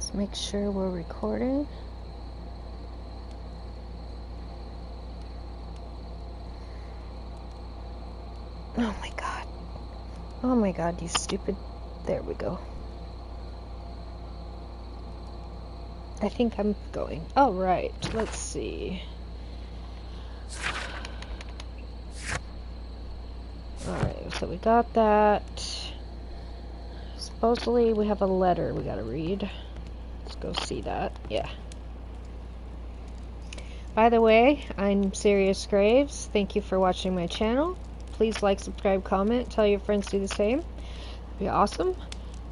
Let's make sure we're recording. Oh my god. Oh my god, you stupid. There we go. I think I'm going. Alright, let's see. Alright, so we got that. Supposedly we have a letter we gotta read. Let's go see that. Yeah. By the way, I'm Serious Graves. Thank you for watching my channel. Please like, subscribe, comment, tell your friends to do the same. It'd be awesome.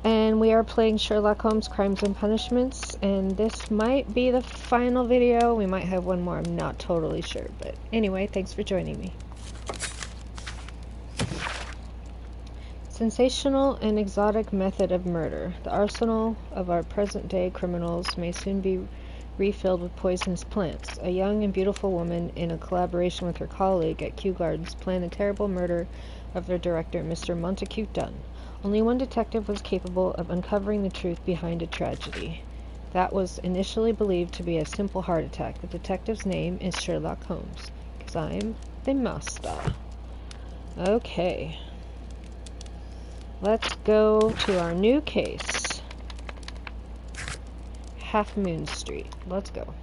And we are playing Sherlock Holmes Crimes and Punishments, and this might be the final video. We might have one more, I'm not totally sure. But anyway, thanks for joining me. Sensational and exotic method of murder. The arsenal of our present-day criminals may soon be refilled with poisonous plants. A young and beautiful woman, in a collaboration with her colleague at Kew Gardens, planned the terrible murder of their director, Mr. Montacute Dunn. Only one detective was capable of uncovering the truth behind a tragedy. That was initially believed to be a simple heart attack. The detective's name is Sherlock Holmes, because I'm the master. Okay. Let's go to our new case. Half Moon Street. Let's go.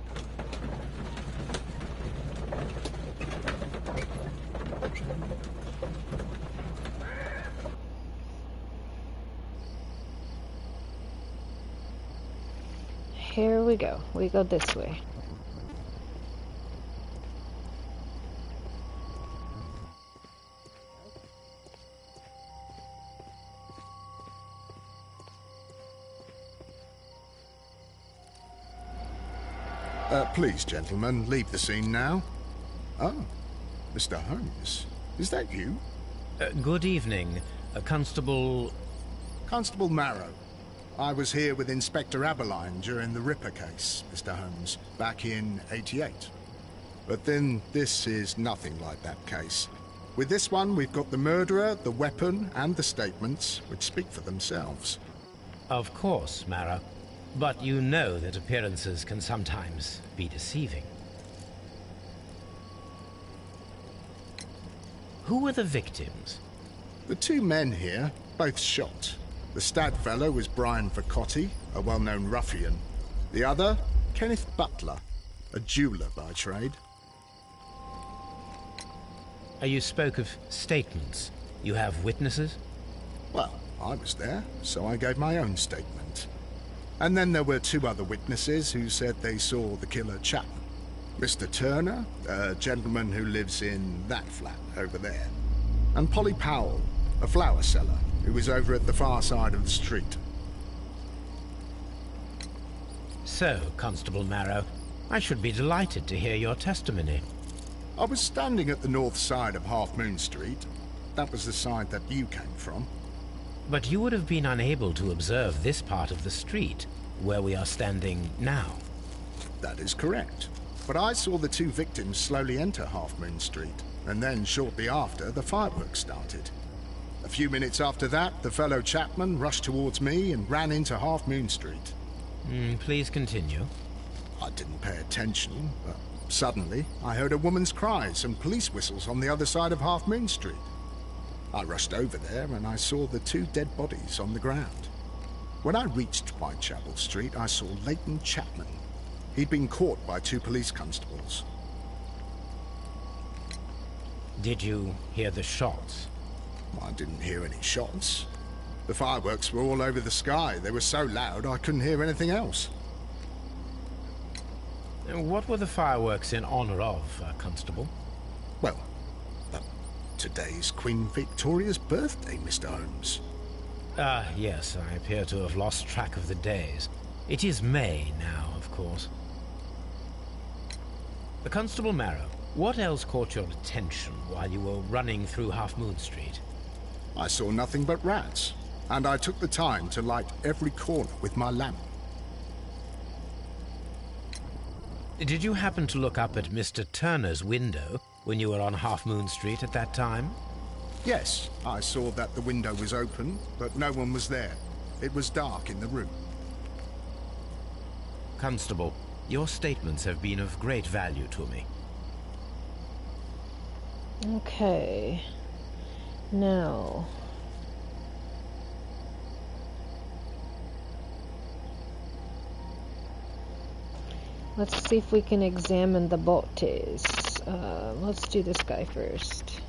Here we go. We go this way. Please, gentlemen, leave the scene now. Oh, Mr. Holmes. Is that you? Good evening, Constable... Constable Marrow. I was here with Inspector Aberline during the Ripper case, Mr. Holmes, back in '88. But then this is nothing like that case. With this one, we've got the murderer, the weapon, and the statements, which speak for themselves. Of course, Marrow. But you know that appearances can sometimes be deceiving. Who were the victims? The two men here, both shot. The stout fellow was Brian Vercotti, a well-known ruffian. The other, Kenneth Butler, a jeweller by trade. You spoke of statements. You have witnesses? Well, I was there, so I gave my own statement. And then there were two other witnesses who said they saw the killer Chapman. Mr. Turner, a gentleman who lives in that flat over there. And Polly Powell, a flower seller, who was over at the far side of the street. So, Constable Marrow, I should be delighted to hear your testimony. I was standing at the north side of Half Moon Street. That was the side that you came from. But you would have been unable to observe this part of the street, where we are standing now. That is correct. But I saw the two victims slowly enter Half Moon Street, and then shortly after, the fireworks started. A few minutes after that, the fellow Chapman rushed towards me and ran into Half Moon Street. Please continue. I didn't pay attention, but suddenly I heard a woman's cries and police whistles on the other side of Half Moon Street. I rushed over there and I saw the two dead bodies on the ground. When I reached Whitechapel Street, I saw Leighton Chapman. He'd been caught by two police constables. Did you hear the shots? I didn't hear any shots. The fireworks were all over the sky. They were so loud I couldn't hear anything else. What were the fireworks in honor of, Constable? Well, today's Queen Victoria's birthday, Mr. Holmes. Yes, I appear to have lost track of the days. It is May now, of course. Constable Marrow, what else caught your attention while you were running through Half Moon Street? I saw nothing but rats, and I took the time to light every corner with my lamp. Did you happen to look up at Mr. Turner's window when you were on Half Moon Street at that time? Yes, I saw that the window was open, but no one was there. It was dark in the room. Constable, your statements have been of great value to me. Okay. Now... let's see if we can examine the bottes. Let's do this guy first.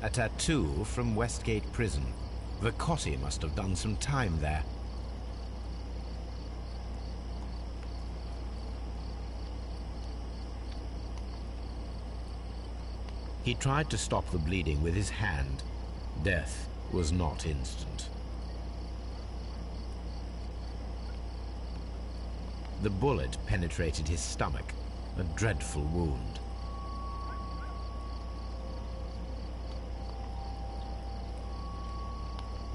A tattoo from Westgate Prison. Vicotti must have done some time there. He tried to stop the bleeding with his hand. Death was not instant. The bullet penetrated his stomach, a dreadful wound.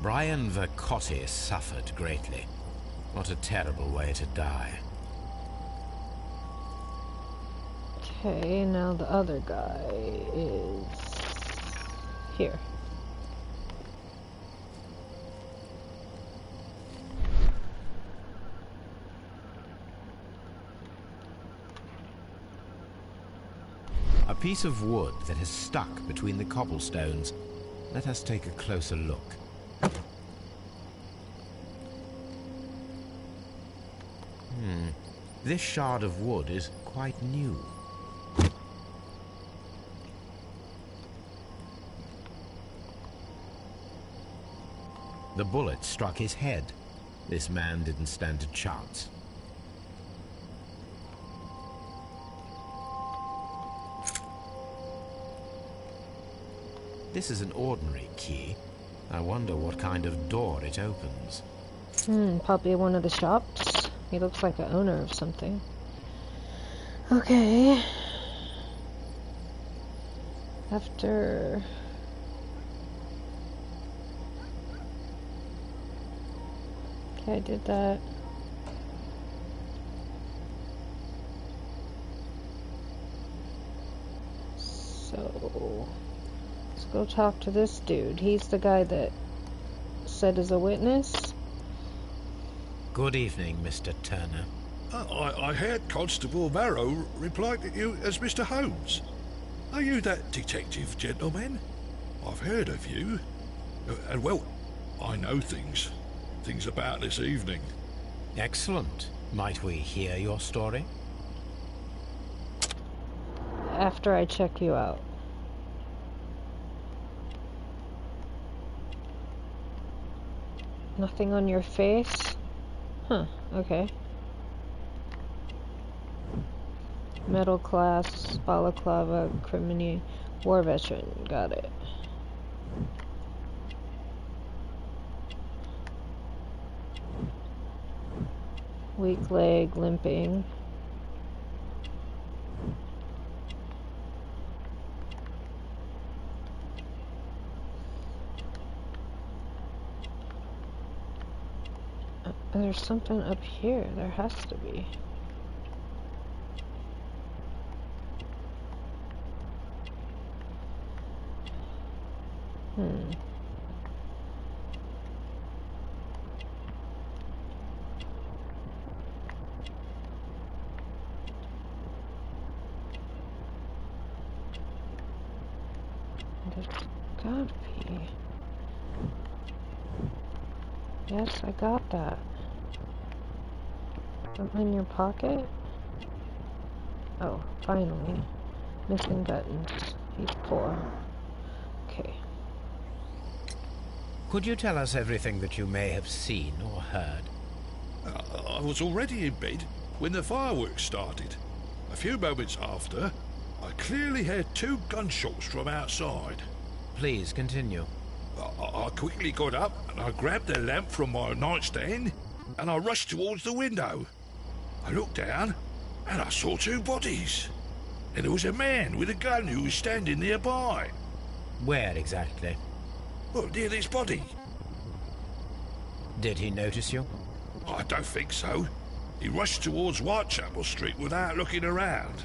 Brian Vicotti suffered greatly. What a terrible way to die. Okay, now the other guy is here. A piece of wood that has stuck between the cobblestones. Let us take a closer look. This shard of wood is quite new. The bullet struck his head. This man didn't stand a chance. This is an ordinary key. I wonder what kind of door it opens. Probably one of the shops. He looks like an owner of something. Okay. After... okay, I did that. So... let's go talk to this dude. He's the guy that said is a witness. Good evening, Mr. Turner. I heard Constable Barrow reply to you as Mr. Holmes. Are you that detective, gentleman? I've heard of you. And, well, I know things about this evening. Excellent. Might we hear your story? After I check you out. Nothing on your face? Huh, okay. Metal class, balaclava, criminy, war veteran. Got it. Weak leg, limping. There's something up here. There has to be. There's gotta be. Yes, I got that. Something in your pocket? Oh, finally. Missing buttons. He's poor. Okay. Could you tell us everything that you may have seen or heard? I was already in bed when the fireworks started. A few moments after, I clearly heard 2 gunshots from outside. Please continue. I quickly got up and I grabbed the lamp from my nightstand and I rushed towards the window. I looked down and I saw 2 bodies. And there was a man with a gun who was standing nearby. Where exactly? Well, near this body. Did he notice you? I don't think so. He rushed towards Whitechapel Street without looking around.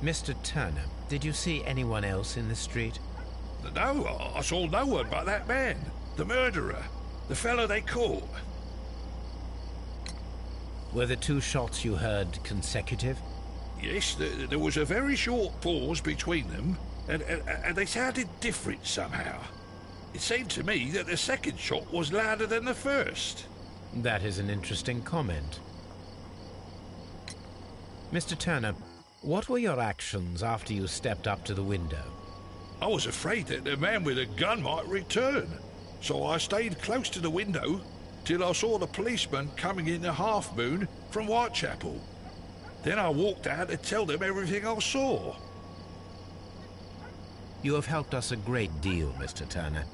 Mr. Turner, did you see anyone else in the street? No, I saw no one but that man, the murderer, the fellow they caught. Were the two shots you heard consecutive? Yes, there was a very short pause between them, and they sounded different somehow. It seemed to me that the second shot was louder than the first. That is an interesting comment. Mr. Turner, what were your actions after you stepped up to the window? I was afraid that the man with a gun might return, so I stayed close to the window till I saw the policeman coming in the Half Moon from Whitechapel. Then I walked out to tell them everything I saw. You have helped us a great deal, Mr. Turner.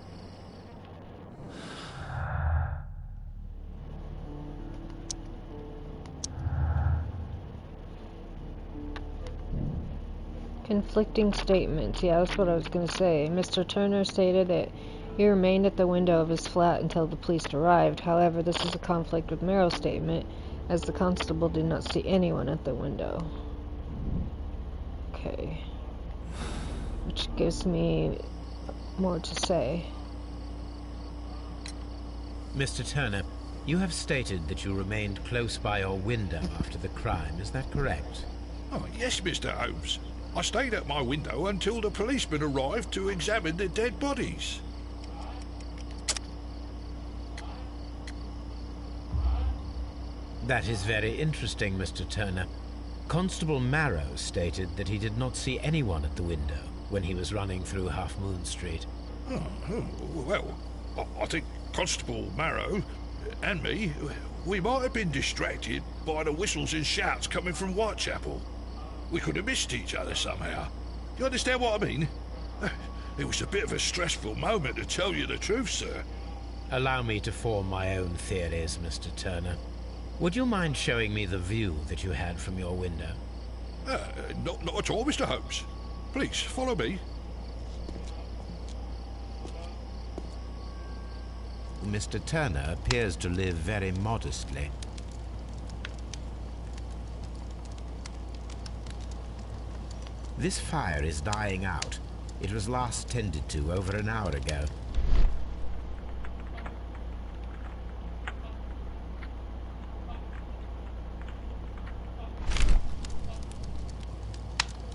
Conflicting statements. Yeah, that's what I was going to say. Mr. Turner stated that he remained at the window of his flat until the police arrived. However, this is a conflict with Merrill's statement, as the constable did not see anyone at the window. Okay. Which gives me more to say. Mr. Turner, you have stated that you remained close by your window after the crime. Is that correct? Oh, yes, Mr. Holmes. I stayed at my window until the policeman arrived to examine the dead bodies. That is very interesting, Mr. Turner. Constable Marrow stated that he did not see anyone at the window when he was running through Half Moon Street. Well, I think Constable Marrow and me, we might have been distracted by the whistles and shouts coming from Whitechapel. We could have missed each other somehow. You understand what I mean? It was a bit of a stressful moment, to tell you the truth, sir. Allow me to form my own theories, Mr. Turner. Would you mind showing me the view that you had from your window? Not at all, Mr. Holmes. Please, follow me. Mr. Turner appears to live very modestly. This fire is dying out. It was last tended to over an hour ago.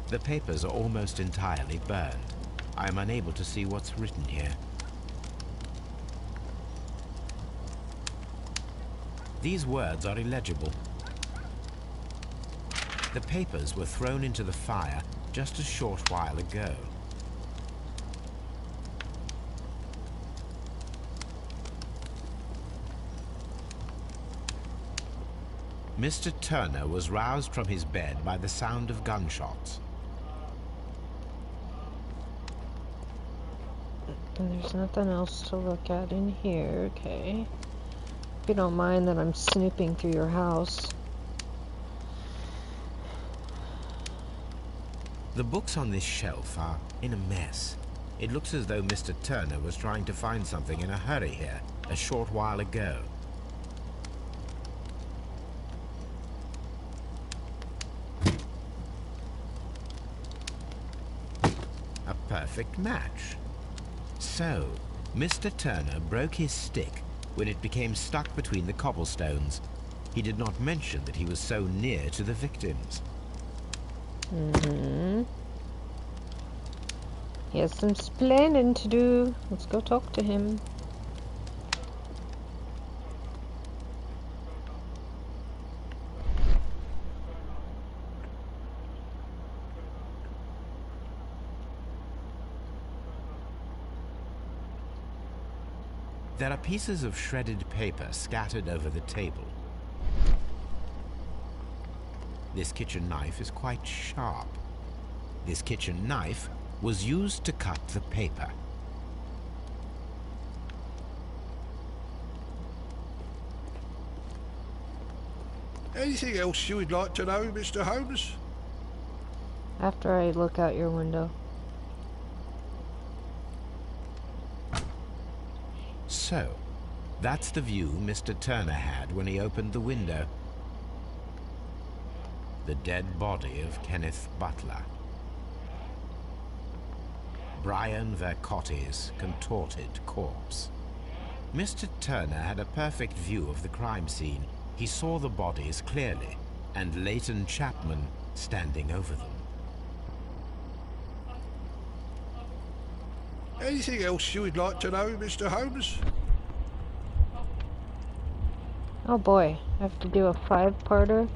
The papers are almost entirely burned. I am unable to see what's written here. These words are illegible. The papers were thrown into the fire just a short while ago. Mr. Turner was roused from his bed by the sound of gunshots. And there's nothing else to look at in here, okay. If you don't mind that I'm snooping through your house. The books on this shelf are in a mess. It looks as though Mr. Turner was trying to find something in a hurry here a short while ago. A perfect match. So, Mr. Turner broke his stick when it became stuck between the cobblestones. He did not mention that he was so near to the victims. He has some splaining to do. Let's go talk to him. There are pieces of shredded paper scattered over the table. This kitchen knife is quite sharp. This kitchen knife was used to cut the paper. Anything else you would like to know, Mr. Holmes? After I look out your window. So, that's the view Mr. Turner had when he opened the window. The dead body of Kenneth Butler. Brian Vercotti's contorted corpse. Mr. Turner had a perfect view of the crime scene. He saw the bodies clearly, and Leighton Chapman standing over them. Anything else you would like to know, Mr. Holmes? Oh boy, I have to do a 5-parter.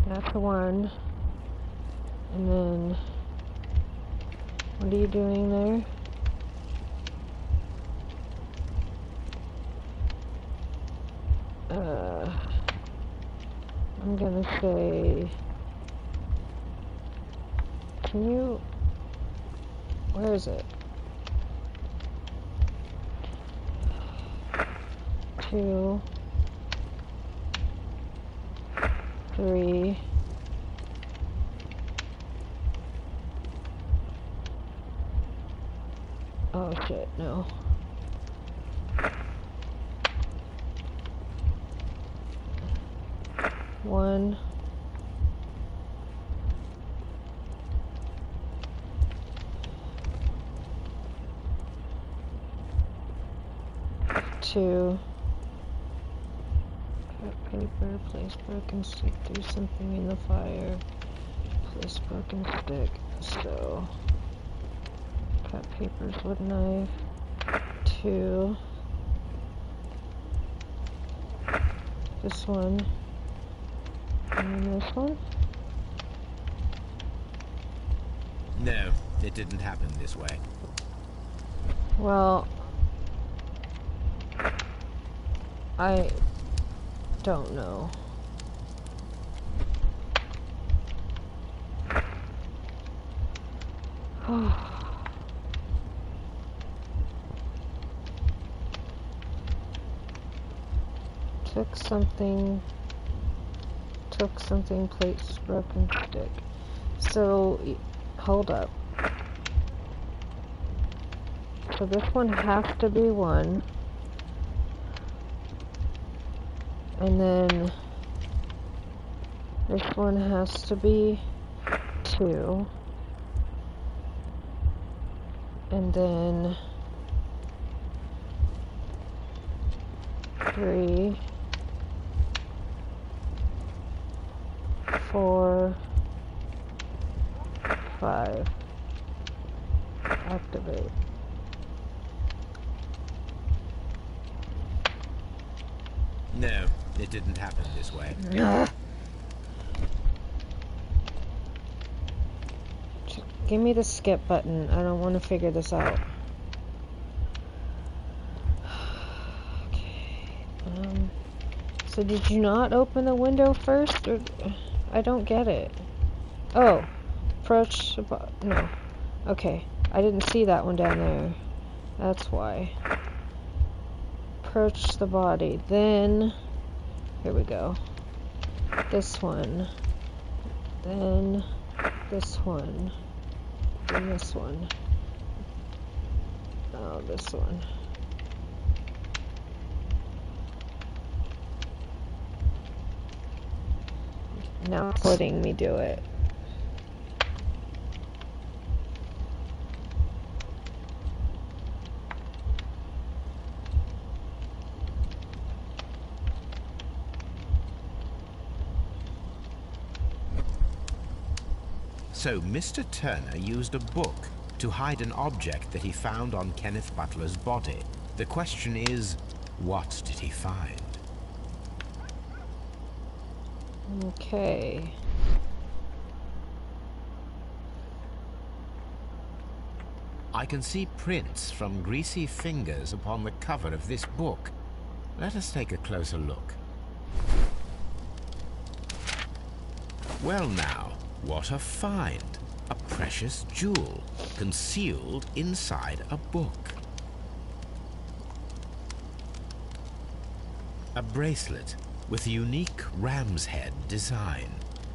That's one. And then, what are you doing there? I'm gonna say, can you, where is it? 2, 3, oh shit, no. 1, 2, cut paper, place broken stick through something in the fire, place broken stick, so, cut papers with knife, 2, this one, and this one. No, it didn't happen this way. Well, I don't know. Took something, place broken stick. So, hold up. So this one has to be 1. And then this one has to be 2. And then 3, 4, 5. Activate. No, it didn't happen this way. Give me the skip button. I don't want to figure this out. Okay. So did you not open the window first? Or I don't get it. Oh. Approach the no. Okay. I didn't see that one down there. That's why. Approach the body. Then, here we go. This one. Then this one. And this one. Oh, this one. Now it's letting me do it. So Mr. Turner used a book to hide an object that he found on Kenneth Butler's body. The question is, what did he find? Okay. I can see prints from greasy fingers upon the cover of this book. Let us take a closer look. Well now, what a find! A precious jewel concealed inside a book. A bracelet with a unique ram's head design,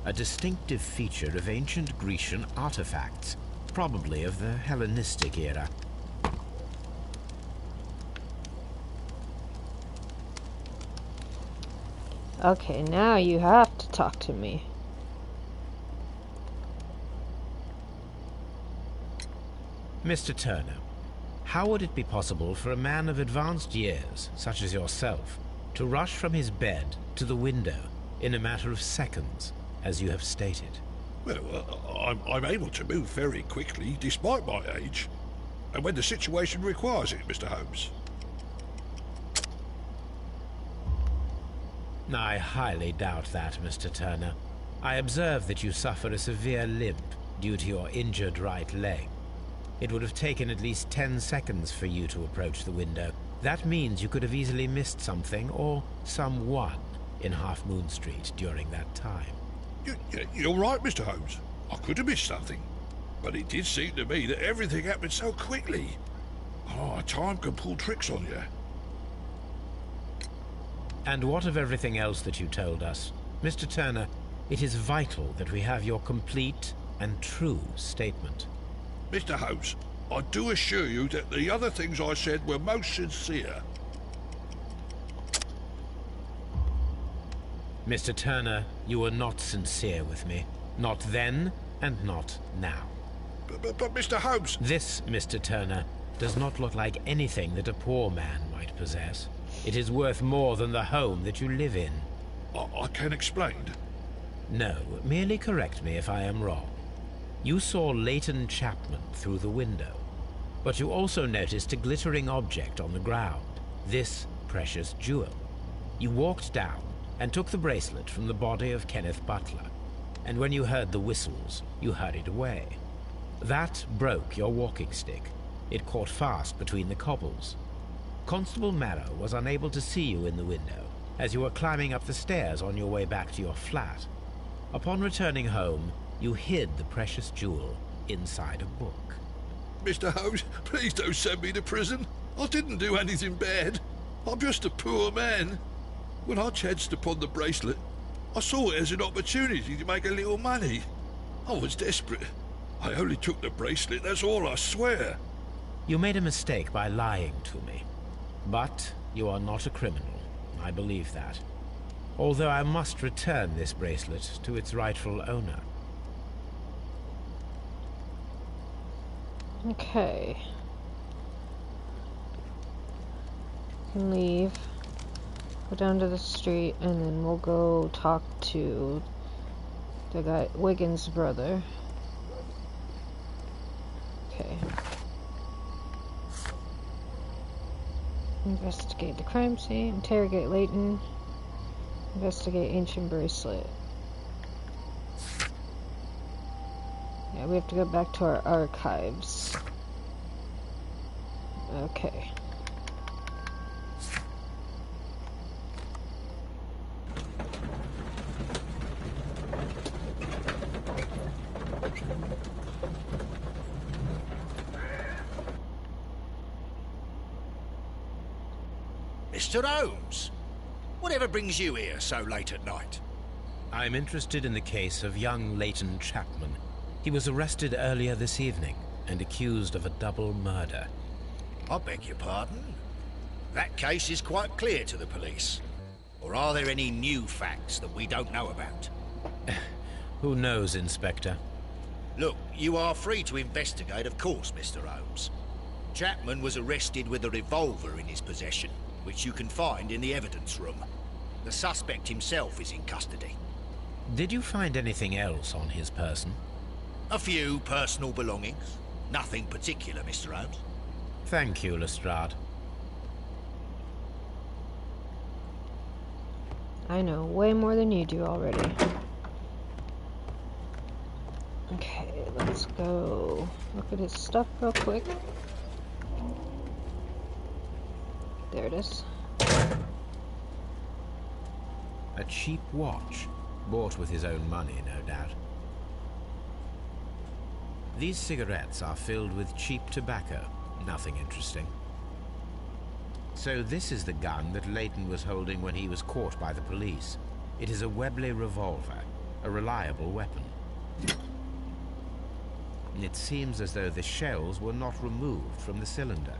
a distinctive feature of ancient Grecian artifacts, probably of the Hellenistic era. Okay, now you have to talk to me. Mr. Turner, how would it be possible for a man of advanced years, such as yourself, to rush from his bed to the window in a matter of seconds, as you have stated? Well, I'm able to move very quickly, despite my age, and when the situation requires it, Mr. Holmes. I highly doubt that, Mr. Turner. I observe that you suffer a severe limp due to your injured right leg. It would have taken at least 10 seconds for you to approach the window. That means you could have easily missed something, or someone, in Half Moon Street during that time. You're right, Mr. Holmes. I could have missed something. But it did seem to me that everything happened so quickly. Oh, time can pull tricks on you. And what of everything else that you told us? Mr. Turner, it is vital that we have your complete and true statement. Mr. Holmes, I do assure you that the other things I said were most sincere. Mr. Turner, you were not sincere with me. Not then, and not now. But Mr. Holmes... This, Mr. Turner, does not look like anything that a poor man might possess. It is worth more than the home that you live in. I can explain. No, merely correct me if I am wrong. You saw Leighton Chapman through the window, but you also noticed a glittering object on the ground, this precious jewel. You walked down and took the bracelet from the body of Kenneth Butler, and when you heard the whistles, you hurried away. That broke your walking stick. It caught fast between the cobbles. Constable Marrow was unable to see you in the window as you were climbing up the stairs on your way back to your flat. Upon returning home, you hid the precious jewel inside a book. Mr. Holmes, please don't send me to prison. I didn't do anything bad. I'm just a poor man. When I chanced upon the bracelet, I saw it as an opportunity to make a little money. I was desperate. I only took the bracelet, that's all, I swear. You made a mistake by lying to me. But you are not a criminal. I believe that. Although I must return this bracelet to its rightful owner. Okay. Leave. Go down to the street, and then we'll go talk to the guy, Wiggins' brother. Okay. Investigate the crime scene. Interrogate Leighton. Investigate ancient bracelet. Yeah, we have to go back to our archives. Okay. Mr. Holmes, whatever brings you here so late at night? I'm interested in the case of young Leighton Chapman. He was arrested earlier this evening and accused of a double murder. I beg your pardon? That case is quite clear to the police. Or are there any new facts that we don't know about? Who knows, Inspector? Look, you are free to investigate, of course, Mr. Holmes. Chapman was arrested with a revolver in his possession, which you can find in the evidence room. The suspect himself is in custody. Did you find anything else on his person? A few personal belongings. Nothing particular, Mr. Holmes. Thank you, Lestrade. I know way more than you do already. Okay, let's go look at his stuff real quick. There it is. A cheap watch, bought with his own money, no doubt. These cigarettes are filled with cheap tobacco. Nothing interesting. So this is the gun that Leighton was holding when he was caught by the police. It is a Webley revolver, a reliable weapon. It seems as though the shells were not removed from the cylinder.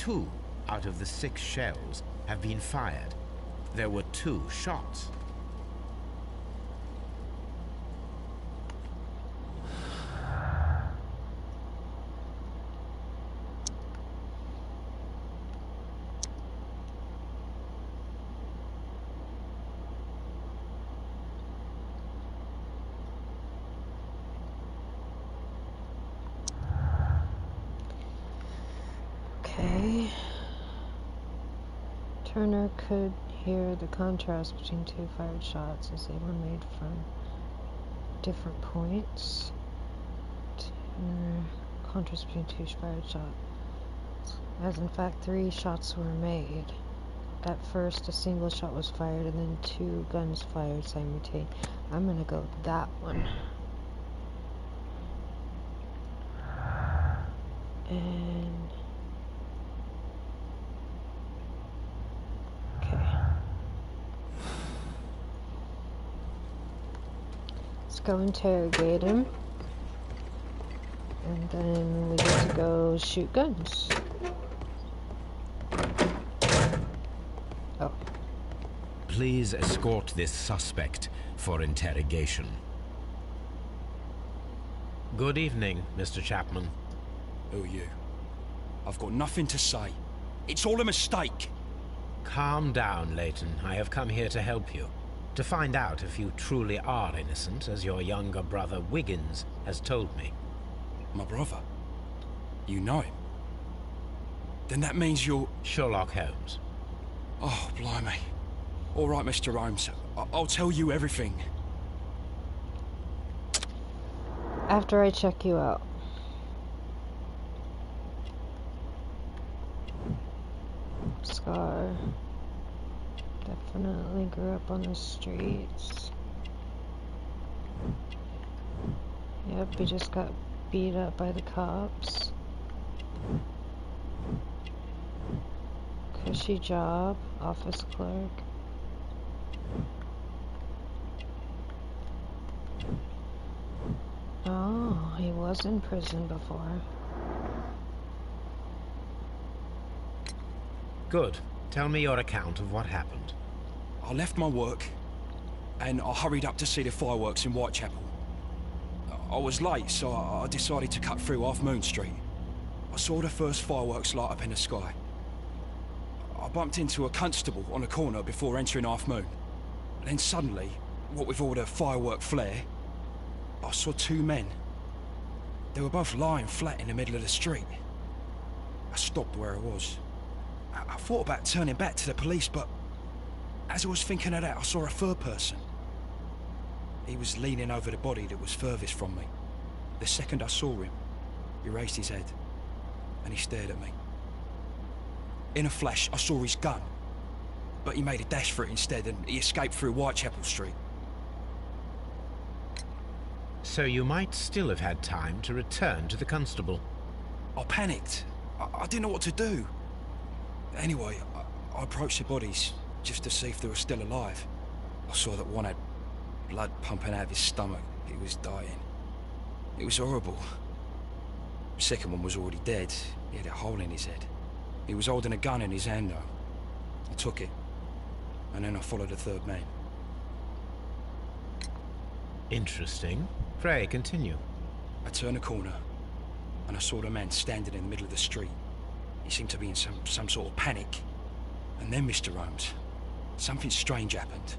2 out of the 6 shells have been fired. There were 2 shots. Okay. Turner could hear the contrast between 2 fired shots as they were made from different points. Turner, contrast between 2 fired shots. As in fact 3 shots were made. At first a single shot was fired and then 2 guns fired simultaneously. I'm gonna go with that one. And okay. Let's go interrogate him. And then we get to go shoot guns. Oh. Please escort this suspect for interrogation. Good evening, Mr. Chapman. Who are you? I've got nothing to say. It's all a mistake. Calm down, Leighton. I have come here to help you. To find out if you truly are innocent, as your younger brother Wiggins has told me. My brother? You know him? Then that means you're... Sherlock Holmes. Oh, blimey. All right, Mr. Holmes. I'll tell you everything. After I check you out. Scar definitely grew up on the streets. Yep, he just got beat up by the cops. Cushy job, office clerk. Oh, he was in prison before. Good. Tell me your account of what happened. I left my work, and I hurried up to see the fireworks in Whitechapel. I was late, so I decided to cut through Half Moon Street. I saw the first fireworks light up in the sky. I bumped into a constable on a corner before entering Half Moon. Then suddenly, what with all the firework flare, I saw 2 men. They were both lying flat in the middle of the street. I stopped where I was. I thought about turning back to the police, but as I was thinking of that, I saw a third person. He was leaning over the body that was furthest from me. The second I saw him, he raised his head, and he stared at me. In a flash, I saw his gun, but he made a dash for it instead, and he escaped through Whitechapel Street. So you might still have had time to return to the constable. I panicked. I didn't know what to do. Anyway, I approached the bodies just to see if they were still alive. I saw that one had blood pumping out of his stomach. He was dying. It was horrible. The second one was already dead. He had a hole in his head. He was holding a gun in his hand though. I took it, and then I followed the third man. Interesting. Pray, continue. I turned a corner, and I saw the man standing in the middle of the street. He seemed to be in some sort of panic. And then, Mr. Holmes, something strange happened.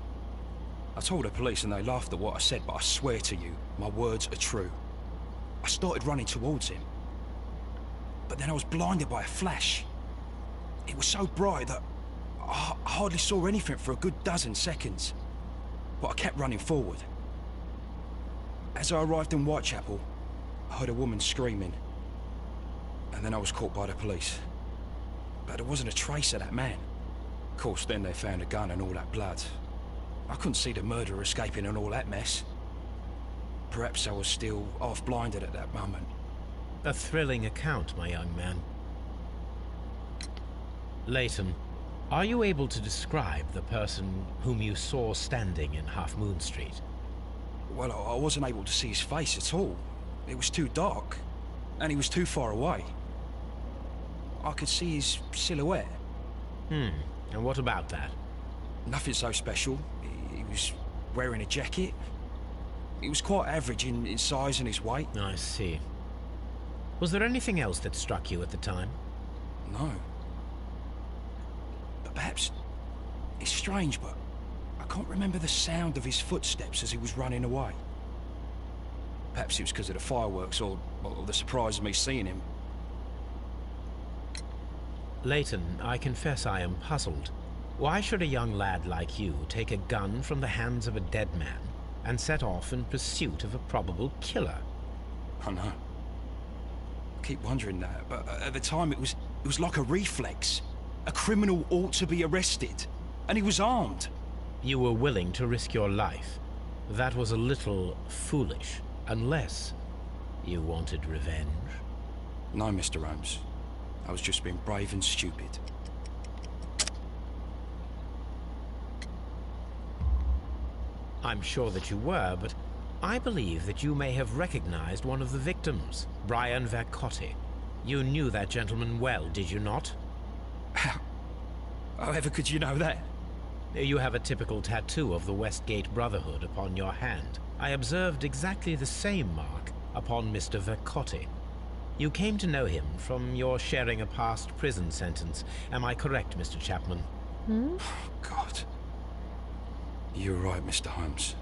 I told the police and they laughed at what I said, but I swear to you, my words are true. I started running towards him. But then I was blinded by a flash. It was so bright that I hardly saw anything for a good dozen seconds. But I kept running forward. As I arrived in Whitechapel, I heard a woman screaming. And then I was caught by the police. But there wasn't a trace of that man. Of course, then they found a gun and all that blood. I couldn't see the murderer escaping and all that mess. Perhaps I was still half-blinded at that moment. A thrilling account, my young man. Leighton, are you able to describe the person whom you saw standing in Half Moon Street? Well, I wasn't able to see his face at all. It was too dark, and he was too far away. I could see his silhouette. And what about that? Nothing so special. He was wearing a jacket. He was quite average in size and his weight. I see. Was there anything else that struck you at the time? No. But perhaps it's strange, but I can't remember the sound of his footsteps as he was running away. Perhaps it was because of the fireworks or the surprise of me seeing him. Leighton, I confess I am puzzled. Why should a young lad like you take a gun from the hands of a dead man and set off in pursuit of a probable killer? I know. I keep wondering that, but at the time it was like a reflex. A criminal ought to be arrested, and he was armed. You were willing to risk your life. That was a little foolish, unless you wanted revenge. No, Mr. Holmes. I was just being brave and stupid. I'm sure that you were, but I believe that you may have recognized one of the victims, Brian Vercotti. You knew that gentleman well, did you not? However could you know that? You have a typical tattoo of the Westgate Brotherhood upon your hand. I observed exactly the same mark upon Mr. Vercotti. You came to know him from your sharing a past prison sentence. Am I correct, Mr. Chapman? Oh, God. You're right, Mr. Holmes.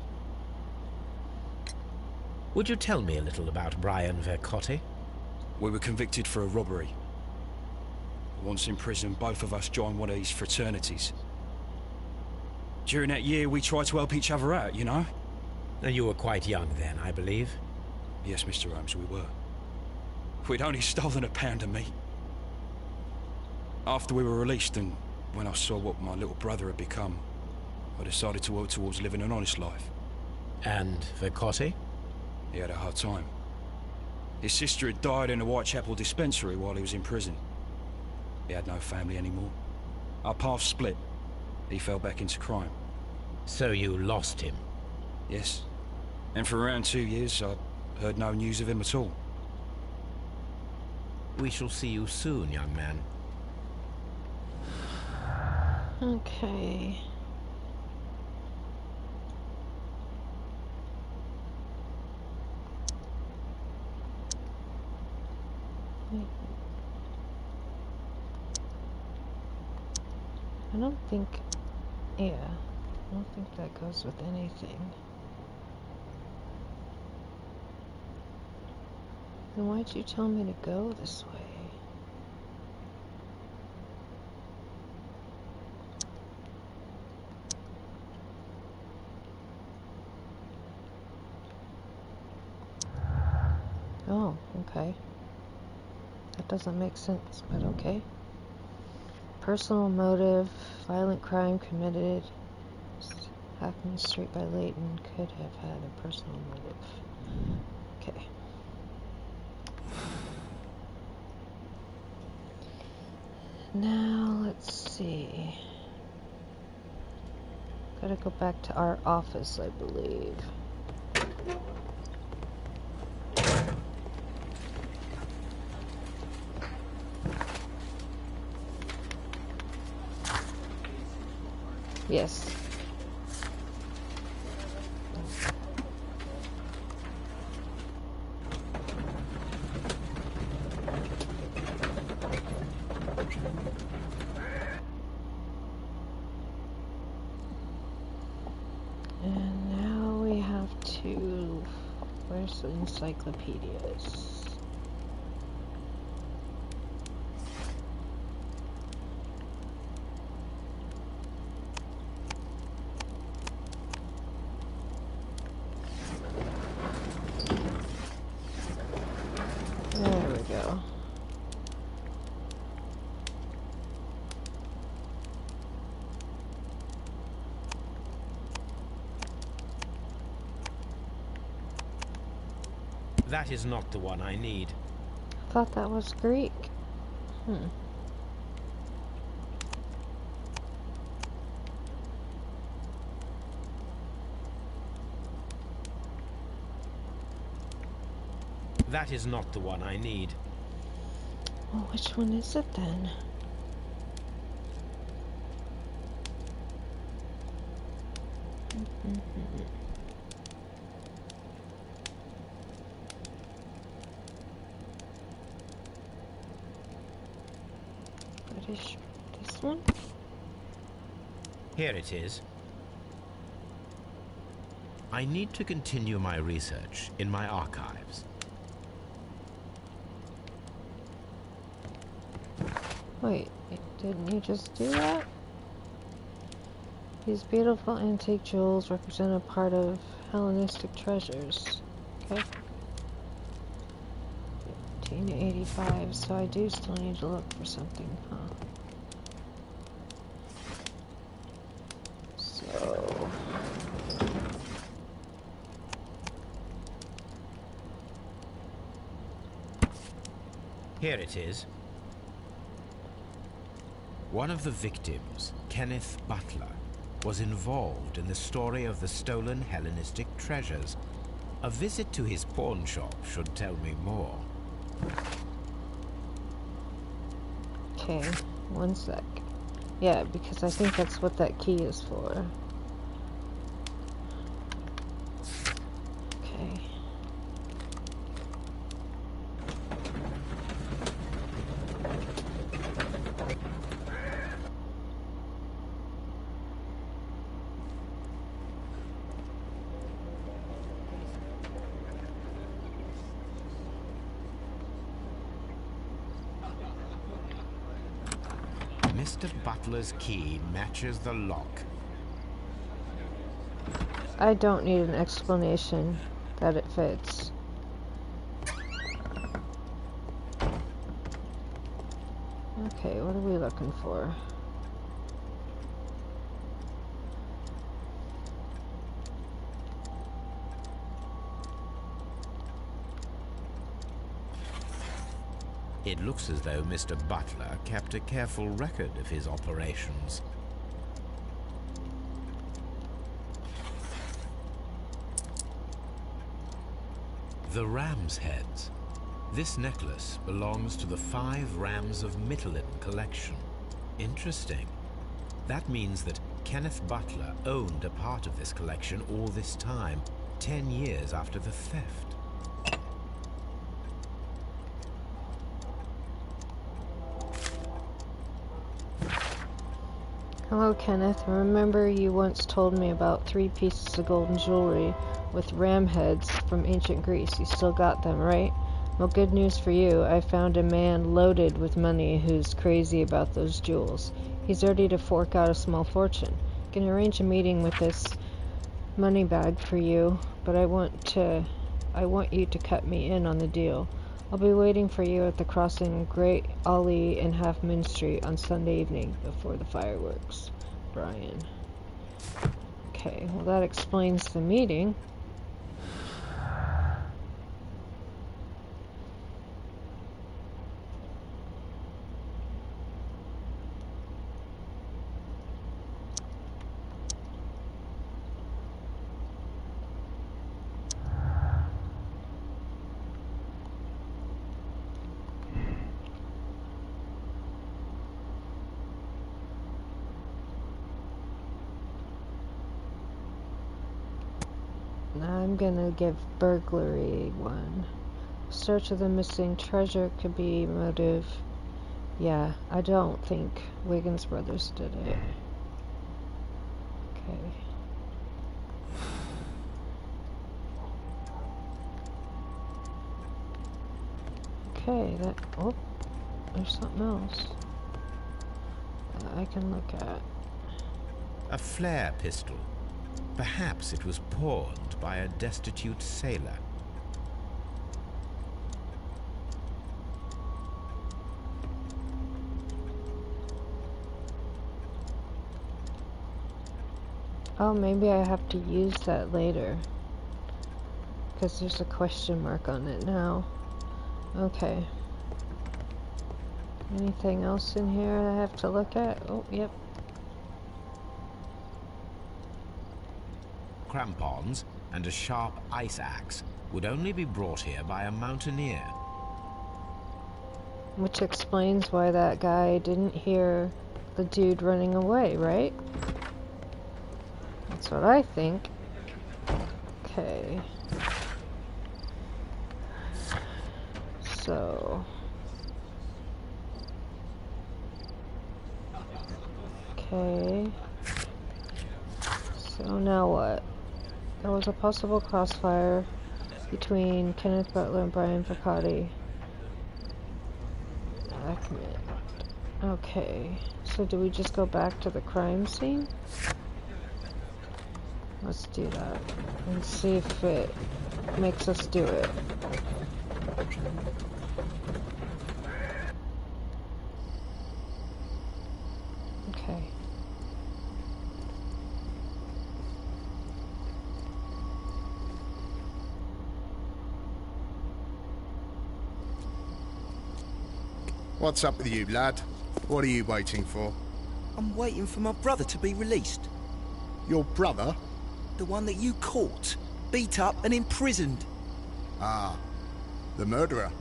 Would you tell me a little about Brian Vercotti? We were convicted for a robbery. Once in prison, both of us joined one of these fraternities. During that year, we tried to help each other out, you know? You were quite young then, I believe. Yes, Mr. Holmes, we were. We'd only stolen a pound of meat. After we were released, and when I saw what my little brother had become, I decided to work towards living an honest life. And Vercotti? He had a hard time. His sister had died in a Whitechapel dispensary while he was in prison. He had no family anymore. Our paths split. He fell back into crime. So you lost him? Yes. And for around 2 years, I heard no news of him at all. We shall see you soon, young man. Okay. I don't think, yeah, I don't think that goes with anything. Then why'd you tell me to go this way? Oh, okay. That doesn't make sense, but okay. Personal motive, violent crime committed. Hackman Street by Leighton could have had a personal motive. Okay. Now, let's see. Gotta go back to our office, I believe. Yes. And now we have to... Where's the encyclopedias? There we go. That is not the one I need. I thought that was Greek. That is not the one I need. Well, which one is it then? British. This one? Here it is. I need to continue my research in my archives. Wait, didn't you just do that? These beautiful antique jewels represent a part of Hellenistic treasures. Okay. 1585, so I do still need to look for something, huh? So... Here it is. One of the victims, Kenneth Butler, was involved in the story of the stolen Hellenistic treasures. A visit to his pawn shop should tell me more. Okay, one sec. Yeah, because I think that's what that key is for. Okay. Mr. Butler's key matches the lock. I don't need an explanation that it fits. Okay, what are we looking for? It looks as though Mr. Butler kept a careful record of his operations. The ram's heads. This necklace belongs to the 5 Rams of Mittelin collection. Interesting. That means that Kenneth Butler owned a part of this collection all this time, 10 years after the theft. Hello, Kenneth. Remember you once told me about 3 pieces of golden jewelry with ram heads from ancient Greece. You still got them, right? Well, good news for you. I found a man loaded with money who's crazy about those jewels. He's ready to fork out a small fortune. Can arrange a meeting with this money bag for you, but I want you to cut me in on the deal. I'll be waiting for you at the crossing of Great Alley and Half Moon Street on Sunday evening before the fireworks. Brian. Okay, well that explains the meeting. I'm gonna give burglary 1. Search of the missing treasure could be motive. Yeah, I don't think Wiggins Brothers did it. Okay. Okay, that... Oh, there's something else that I can look at. A flare pistol. Perhaps it was pawned by a destitute sailor. Oh, maybe I have to use that later, because there's a question mark on it now. Okay. Anything else in here I have to look at? Oh, yep. Crampons and a sharp ice axe would only be brought here by a mountaineer. Which explains why that guy didn't hear the dude running away, right? That's what I think. Okay. So... Okay. So now what? There was a possible crossfire between Kenneth Butler and Brian Picotti. Okay. So do we just go back to the crime scene? Let's do that. And see if it makes us do it. Okay. What's up with you, lad? What are you waiting for? I'm waiting for my brother to be released. Your brother? The one that you caught, beat up and imprisoned. Ah, the murderer.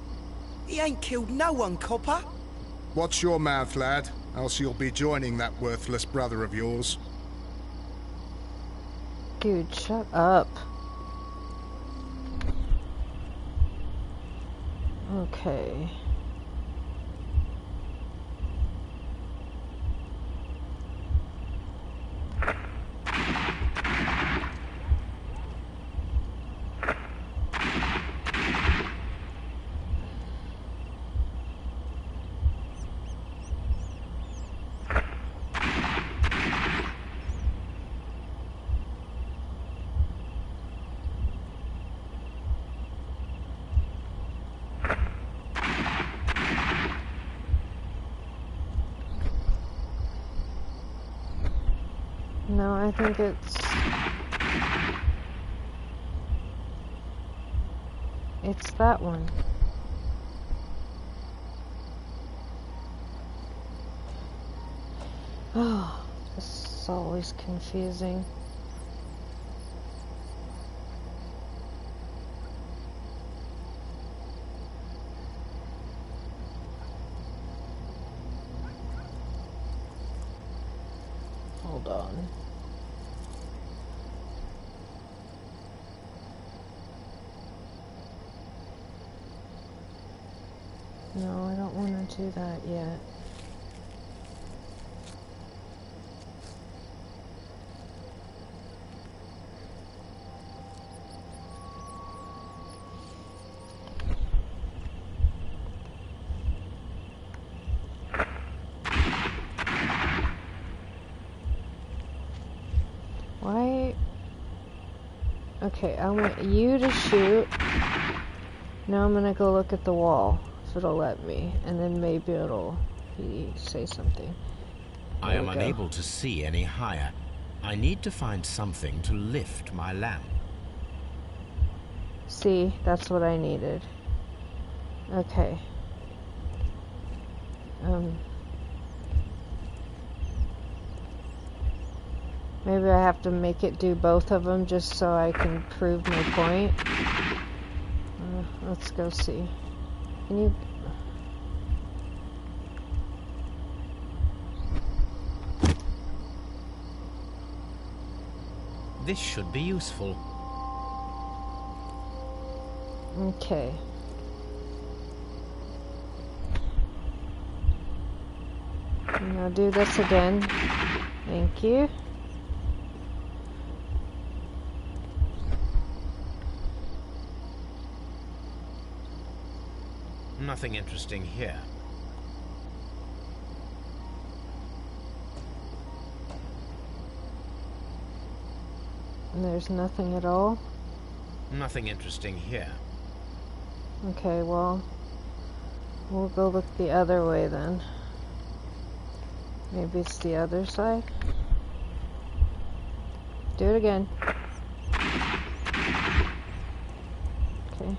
He ain't killed no one, copper. Watch your mouth, lad, else you'll be joining that worthless brother of yours. Dude, shut up. Okay. No, I think it's that one. Oh, this is always confusing. Hold on. No, I don't want to do that yet. Why? Okay, I want you to shoot. Now I'm gonna go look at the wall. It'll let me, and then maybe it'll say something. I am unable to see any higher. I need to find something to lift my lamp. See, that's what I needed. Okay. Maybe I have to make it do both of them just so I can prove my point. Let's go see. Can you... This should be useful. Okay. Now do this again. Thank you. Nothing interesting here. And there's nothing at all? Nothing interesting here. Okay, well, we'll go look the other way then. Maybe it's the other side? Do it again. Okay.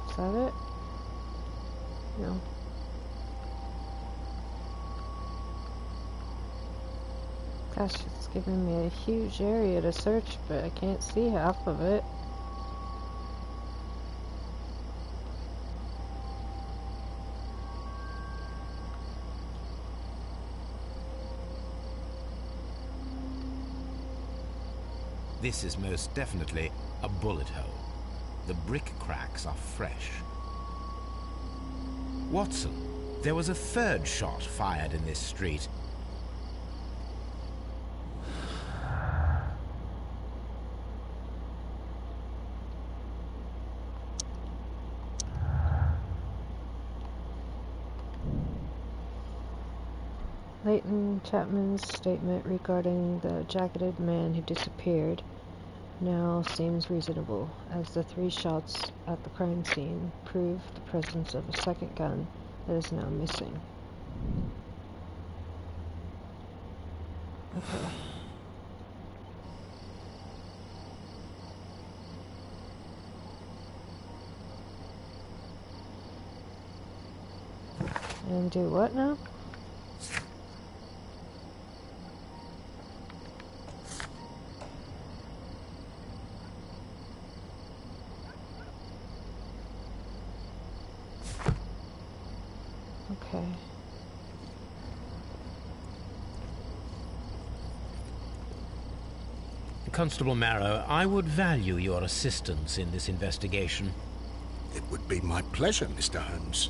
Is that it? No. Gosh, it's giving me a huge area to search, but I can't see half of it. This is most definitely a bullet hole. The brick cracks are fresh. Watson, there was a third shot fired in this street. Leighton Chapman's statement regarding the jacketed man who disappeared now seems reasonable, as the 3 shots at the crime scene prove the presence of a second gun that is now missing. Okay. And do what now? Okay. Constable Marrow, I would value your assistance in this investigation. It would be my pleasure, Mr. Holmes.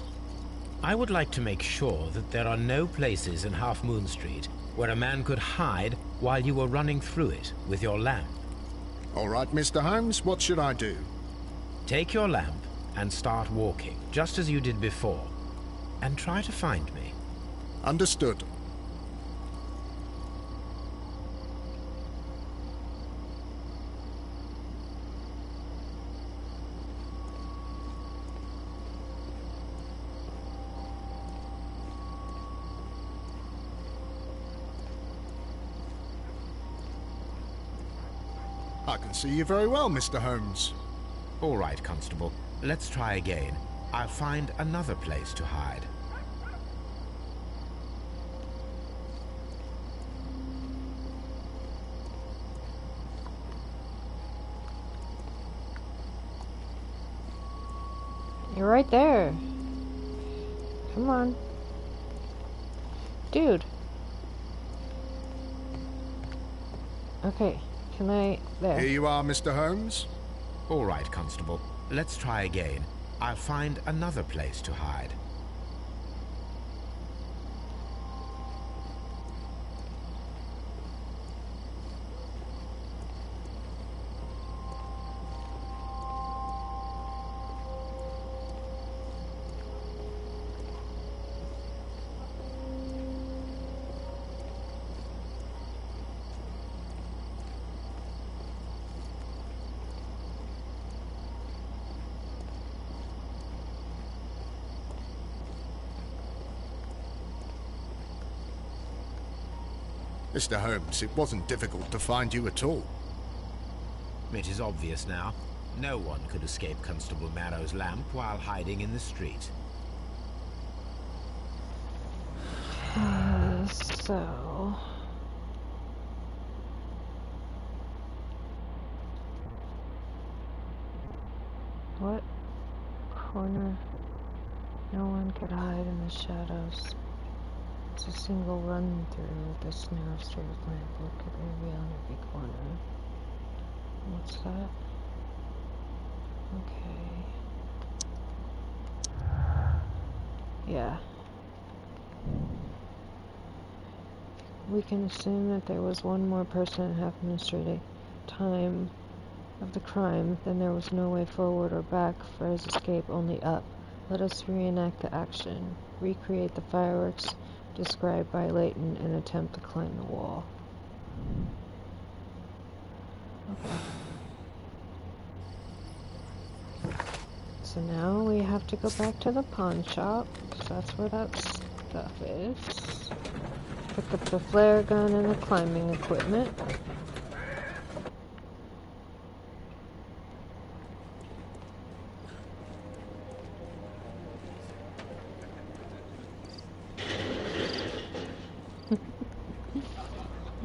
I would like to make sure that there are no places in Half Moon Street where a man could hide while you were running through it with your lamp. All right, Mr. Holmes, what should I do? Take your lamp and start walking, just as you did before, and try to find me. Understood. I can see you very well, Mr. Holmes. All right, Constable. Let's try again. I'll find another place to hide. You're right there. Come on. Dude. Okay. Can I... There. Here you are, Mr. Holmes. All right, Constable. Let's try again. I'll find another place to hide. Mr. Holmes, it wasn't difficult to find you at all. It is obvious now. No one could escape Constable Marrow's lamp while hiding in the street. So... What corner? No one could hide in the shadows. It's a single run through this narrow strip of lamp. What could reveal in every corner? What's that? Okay. Yeah. We can assume that there was one more person at Half Moon Street at the time of the crime. Then there was no way forward or back for his escape, only up. Let us reenact the action. Recreate the fireworks described by Leighton and attempt to climb the wall. Okay. So now we have to go back to the pawn shop, because that's where that stuff is. Pick up the flare gun and the climbing equipment.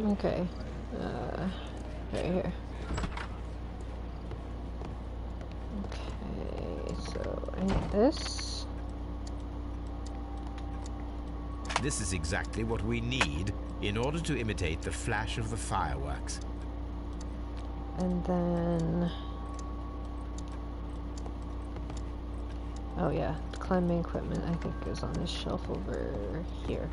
Okay. Right here. Okay, so I need this. This is exactly what we need in order to imitate the flash of the fireworks. And then... oh yeah, the climbing equipment I think is on this shelf over here.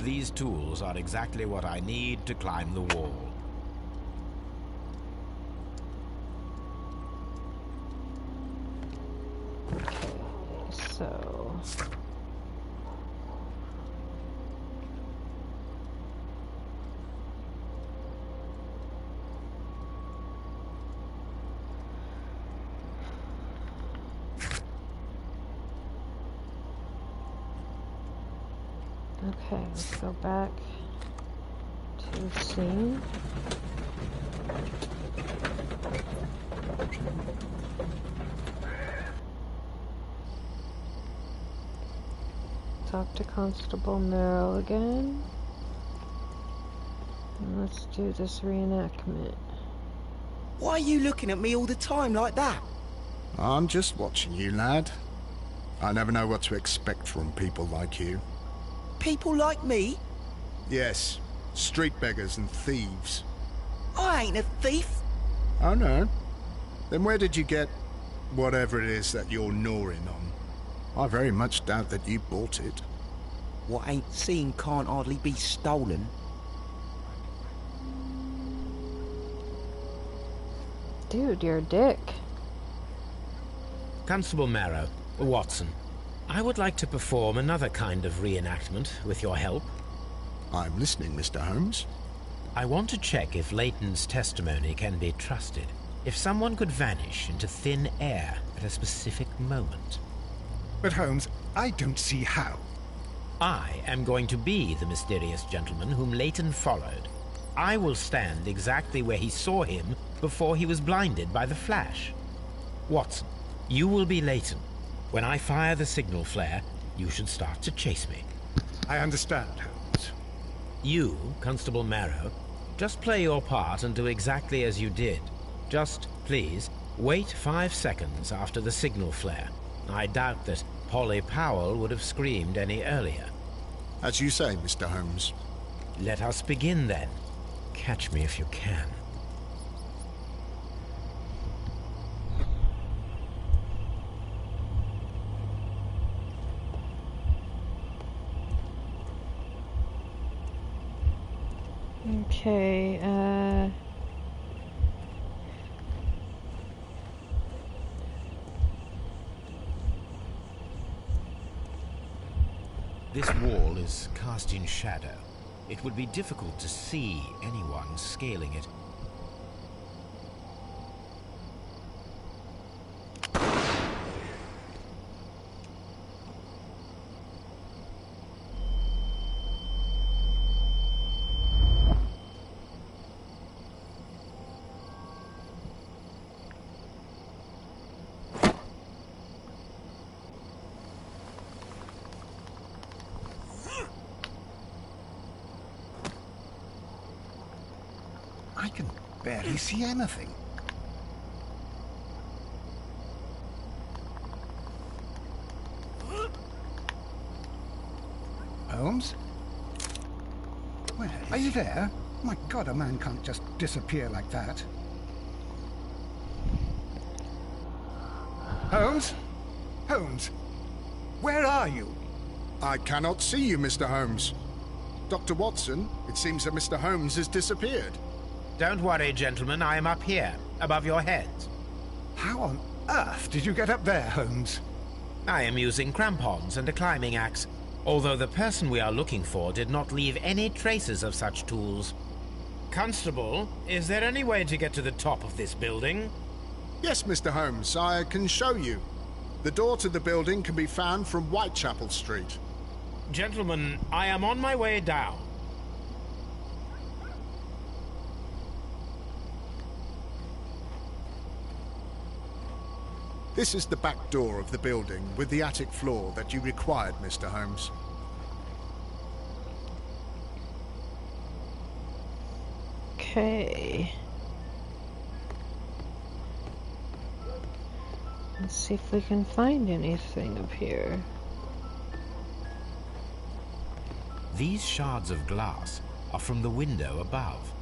These tools are exactly what I need to climb the wall. Okay, so... okay, let's go back to the scene. Talk to Constable Merrill again. And let's do this reenactment. Why are you looking at me all the time like that? I'm just watching you, lad. I never know what to expect from people like you. People like me? Yes, street beggars and thieves. I ain't a thief. Oh no? Then where did you get whatever it is that you're gnawing on? I very much doubt that you bought it. What ain't seen can't hardly be stolen. Dude, you're a dick. Constable Marrow, Watson, I would like to perform another kind of reenactment with your help. I'm listening, Mr. Holmes. I want to check if Leighton's testimony can be trusted. If someone could vanish into thin air at a specific moment. But Holmes, I don't see how. I am going to be the mysterious gentleman whom Leighton followed. I will stand exactly where he saw him before he was blinded by the flash. Watson, you will be Leighton. When I fire the signal flare, you should start to chase me. I understand, Holmes. You, Constable Marrow, just play your part and do exactly as you did. Just, please, wait 5 seconds after the signal flare. I doubt that Polly Powell would have screamed any earlier. As you say, Mr. Holmes. Let us begin then. Catch me if you can. Okay, This wall is cast in shadow. It would be difficult to see anyone scaling it. I can barely see anything. Holmes? Where? Are you there? My God, a man can't just disappear like that. Holmes? Holmes? Where are you? I cannot see you, Mr. Holmes. Dr. Watson, it seems that Mr. Holmes has disappeared. Don't worry, gentlemen. I am up here, above your heads. How on earth did you get up there, Holmes? I am using crampons and a climbing axe, although the person we are looking for did not leave any traces of such tools. Constable, is there any way to get to the top of this building? Yes, Mr. Holmes, I can show you. The door to the building can be found from Whitechapel Street. Gentlemen, I am on my way down. This is the back door of the building with the attic floor that you required, Mr. Holmes. Okay. Let's see if we can find anything up here. These shards of glass are from the window above.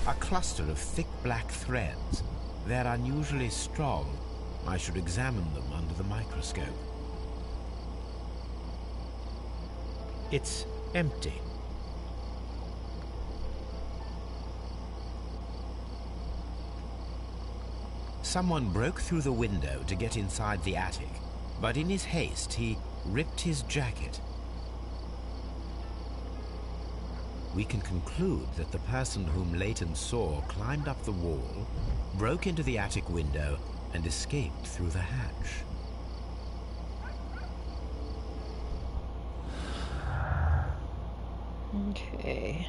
A cluster of thick black threads. They're unusually strong. I should examine them under the microscope. It's empty. Someone broke through the window to get inside the attic, but in his haste he ripped his jacket. We can conclude that the person whom Leighton saw climbed up the wall, broke into the attic window, and escaped through the hatch. Okay.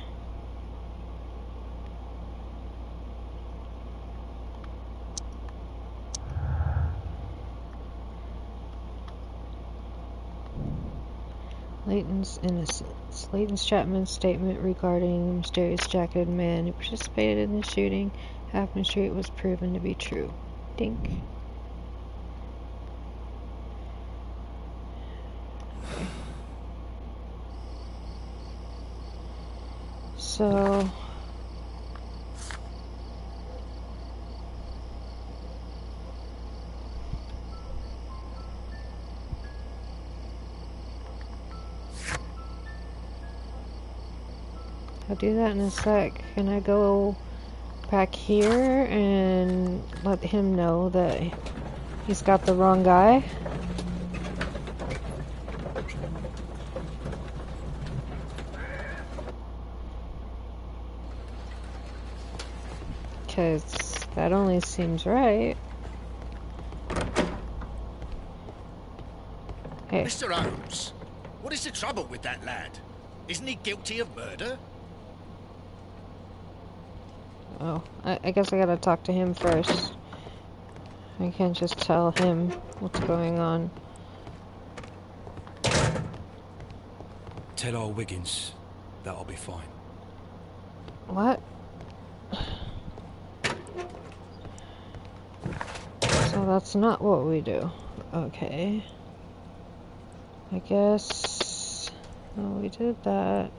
Leighton's innocence. Leighton's Chapman's statement regarding the mysterious jacketed man who participated in the shooting Half Moon Street was proven to be true. Dink. Okay. So... I'll do that in a sec. Can I go back here and let him know that he's got the wrong guy? Because that only seems right. Hey. Mr. Holmes, what is the trouble with that lad? Isn't he guilty of murder? Oh, I guess I gotta talk to him first. I can't just tell him what's going on. Tell old Wiggins that I'll be fine. What? So that's not what we do. Okay. I guess... Oh, we did that.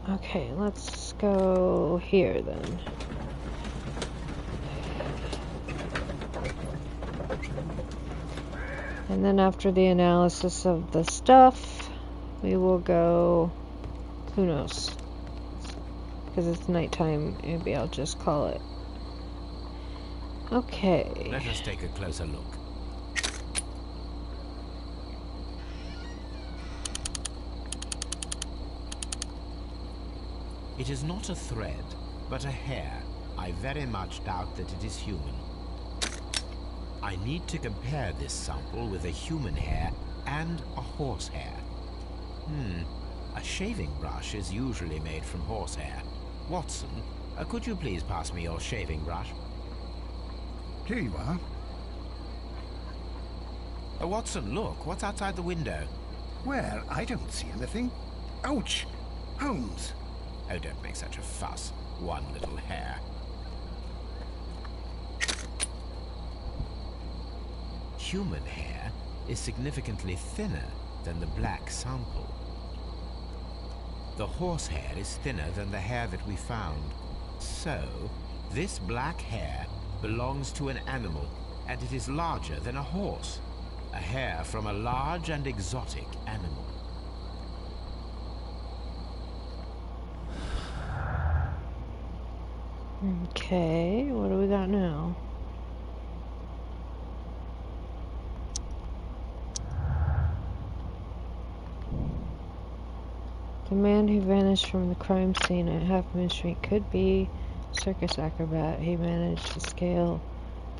Okay, let's go here then. And then after the analysis of the stuff, we will go, who knows? Because it's nighttime, maybe I'll just call it. Okay. Let us take a closer look. It is not a thread, but a hair. I very much doubt that it is human. I need to compare this sample with a human hair and a horse hair. A shaving brush is usually made from horsehair. Watson, could you please pass me your shaving brush? Here you are. Watson, look, what's outside the window? Well, I don't see anything. Ouch! Holmes! Oh, don't make such a fuss. One little hair. Human hair is significantly thinner than the black sample. The horse hair is thinner than the hair that we found. So, this black hair belongs to an animal, and it is larger than a horse. A hair from a large and exotic animal. Okay, what do we got now? The man who vanished from the crime scene at Half Moon Street could be circus acrobat. He managed to scale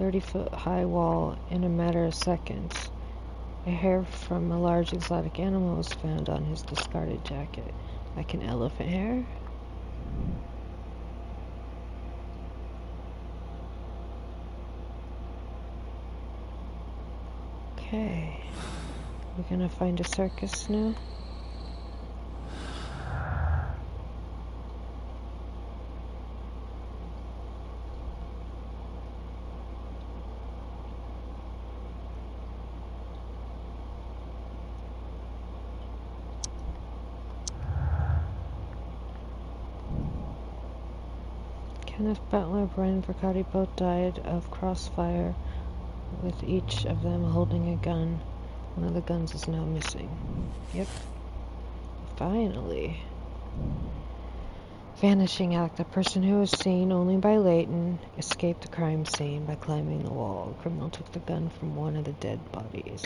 30-foot high wall in a matter of seconds. A hair from a large exotic animal was found on his discarded jacket. Like an elephant hair? Okay. We're gonna find a circus now? Kenneth Butler, Brian Vercotti both died of crossfire, with each of them holding a gun. One of the guns is now missing. Yep. Finally. Vanishing act. The person who was seen only by Layton escaped the crime scene by climbing the wall. The criminal took the gun from one of the dead bodies.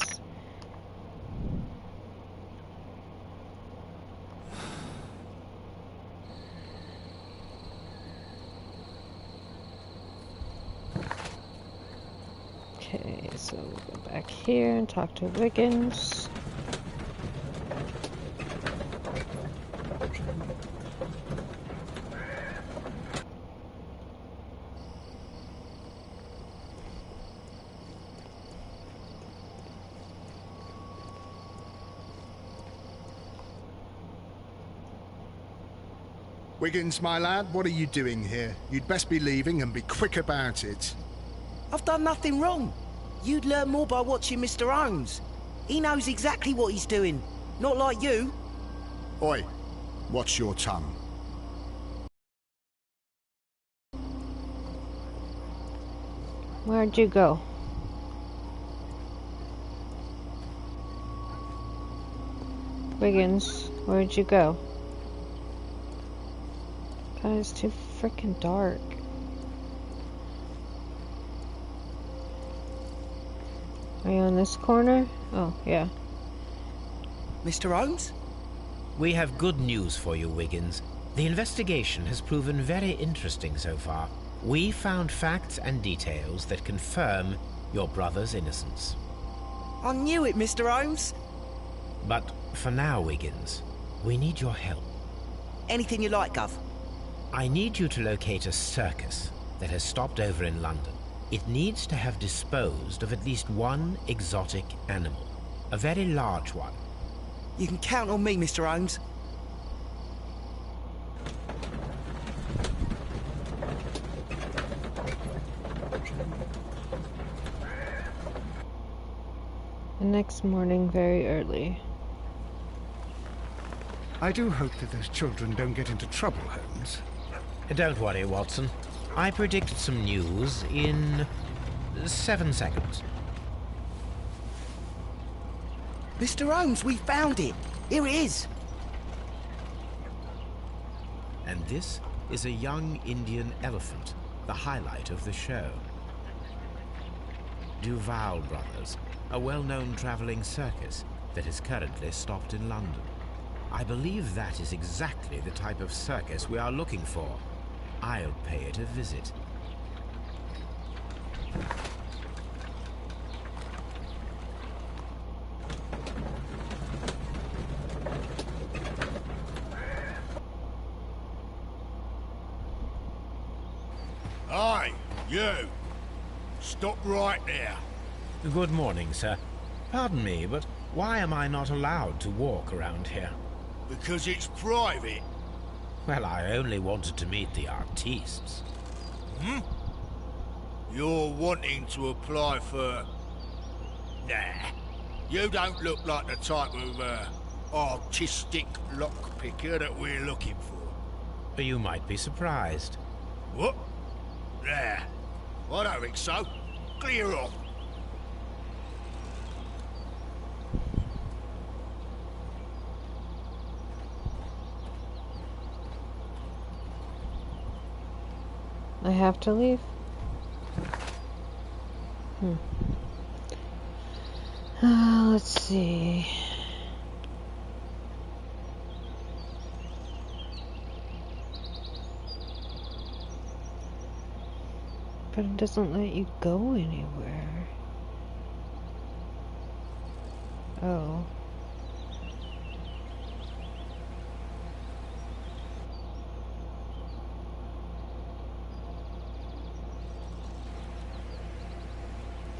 Okay, so we'll go back here and talk to Wiggins. Wiggins, my lad, what are you doing here? You'd best be leaving and be quick about it. I've done nothing wrong. You'd learn more by watching Mr. Holmes. He knows exactly what he's doing. Not like you. Oi, watch your tongue. Where'd you go? Wiggins, where'd you go? God, it's too freaking dark. Are you on this corner? Oh, yeah. Mr. Holmes? We have good news for you, Wiggins. The investigation has proven very interesting so far. We found facts and details that confirm your brother's innocence. I knew it, Mr. Holmes. But for now, Wiggins, we need your help. Anything you like, Gov. I need you to locate a circus that has stopped over in London. It needs to have disposed of at least one exotic animal, a very large one. You can count on me, Mr. Holmes. The next morning, very early. I do hope that those children don't get into trouble, Holmes. Don't worry, Watson. I predict some news in 7 seconds. Mr. Holmes, we found it. Here it is. And this is a young Indian elephant, the highlight of the show. Duval Brothers, a well-known traveling circus that is currently stopped in London. I believe that is exactly the type of circus we are looking for. I'll pay it a visit. Aye, you! Stop right there. Good morning, sir. Pardon me, but why am I not allowed to walk around here? Because it's private. Well, I only wanted to meet the artistes. Hmm? You're wanting to apply for... Nah. You don't look like the type of, artistic lockpicker that we're looking for. You might be surprised. What? Nah. I don't think so. Clear off. I have to leave? Let's see. But it doesn't let you go anywhere. Oh.